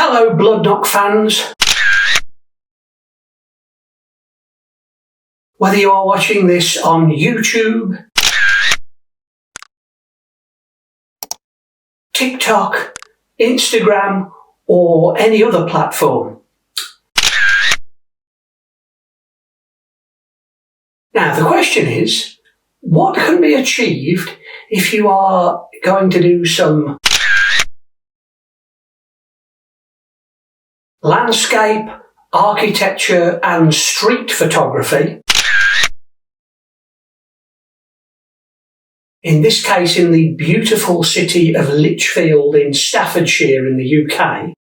Hello Bloodnok fans. Whether you are watching this on YouTube, TikTok, Instagram or any other platform. Now the question is, what can be achieved if you are going to do some landscape, architecture and street photography? In this case, in the beautiful city of Lichfield in Staffordshire in the UK.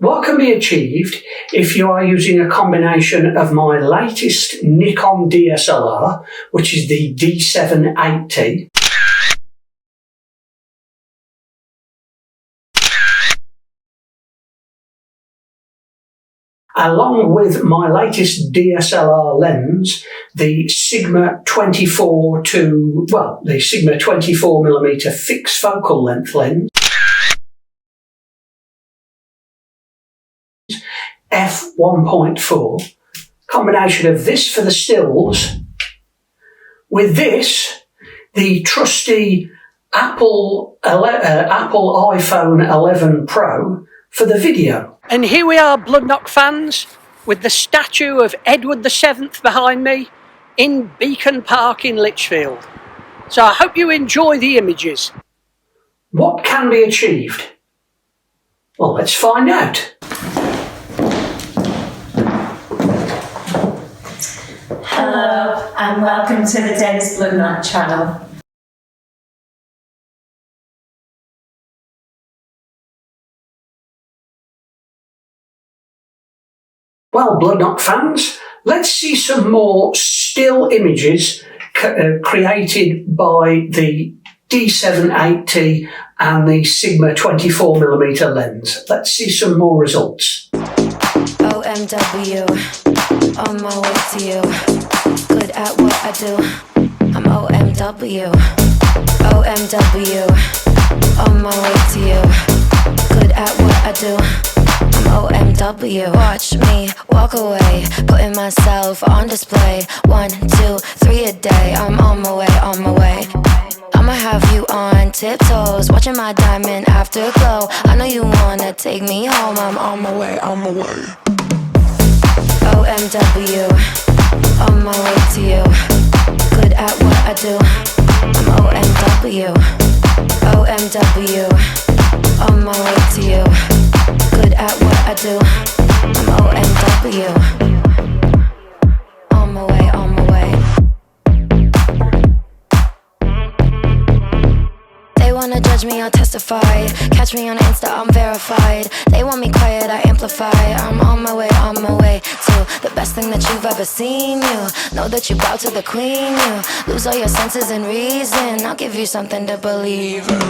What can be achieved if you are using a combination of my latest Nikon DSLR, which is the D780, along with my latest DSLR lens, the Sigma 24 to, well, the Sigma 24mm fixed focal length lens, f1.4, combination of this for the stills, with this, the trusty Apple iPhone 11 Pro for the video. And here we are, Bloodnok fans, with the statue of Edward VII behind me in Beacon Park in Lichfield. So I hope you enjoy the images. What can be achieved? Well, let's find out. Hello and welcome to the Dennis Bloodnok Channel. Well, Bloodnok fans, let's see some more still images created by the D780 and the Sigma 24mm lens. Let's see some more results. OMW, on my way to you. Good at what I do. I'm OMW. OMW, on my way to you. Good at what I do. I'm OMW. Watch me walk away, putting myself on display. 1, 2, 3 a day. I'm on my way, on my way. I'ma have you on tiptoes, watching my diamond afterglow. I know you wanna take me home. I'm on my way, on my way. OMW, on my way to you. Good at what I do. I'm OMW. OMW, on my way to you. Good at what I do. I'm OMW. On my way, on my way. They wanna judge me, I'll testify. Catch me on Insta, I'm verified. They want me quiet, I amplify. I'm on my way to the best thing that you've ever seen. You know that you bow to the queen. You lose all your senses and reason. I'll give you something to believe in.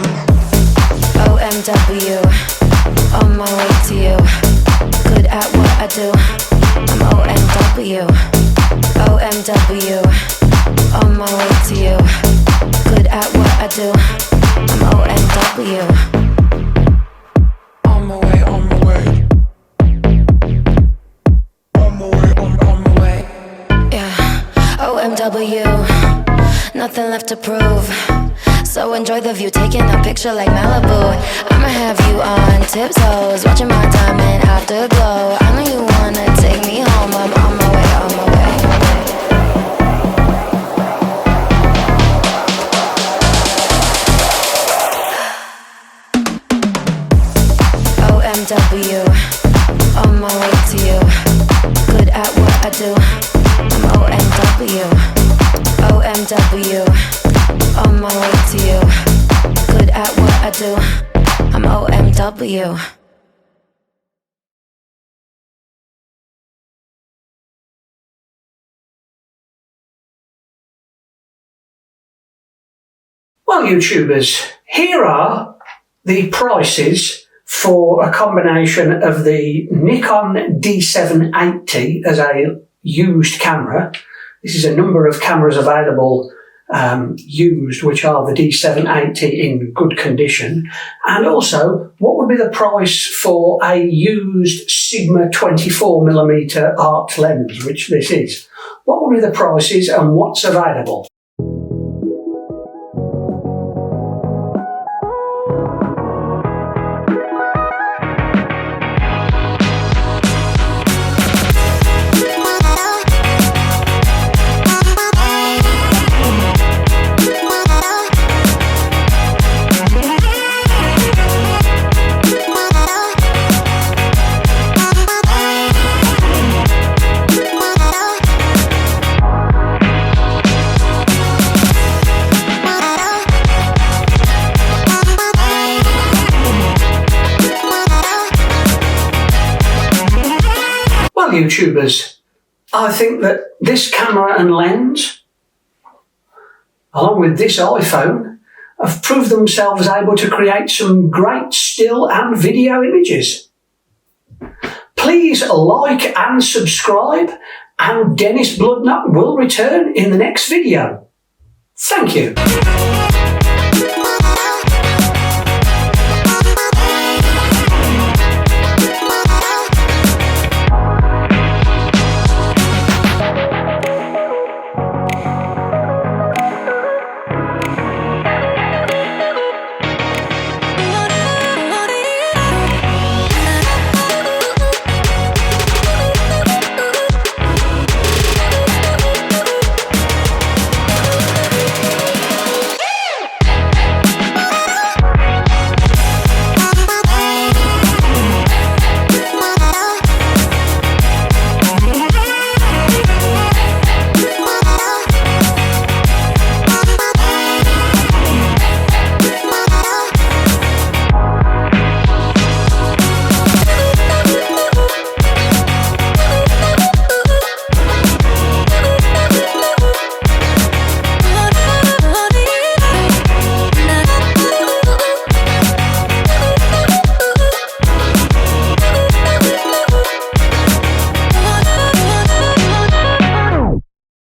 OMW, on my way to you. Good at what I do. I'm OMW. OMW, on my way to you. Good at what I do. I'm OMW. On my way, on my way. On my way, on my way. Yeah, OMW. Nothing left to prove. So enjoy the view, taking a picture like Malibu. I'ma have you on tiptoes, watching my diamond afterglow. I know you wanna take me home. I'm on my way, on my way. OMW, on my way to you. Good at what I do. I'm OMW. OMW, on my way to you. Good at what I do. I'm OMW. Well, YouTubers, here are the prices for a combination of the Nikon D780 as a used camera. This is a number of cameras available used, which are the D780 in good condition. And also, what would be the price for a used Sigma 24mm art lens, which this is? What would be the prices and what's available? YouTubers, I think that this camera and lens, along with this iPhone, have proved themselves able to create some great still and video images. Please like and subscribe, and Dennis Bloodnok will return in the next video. Thank you.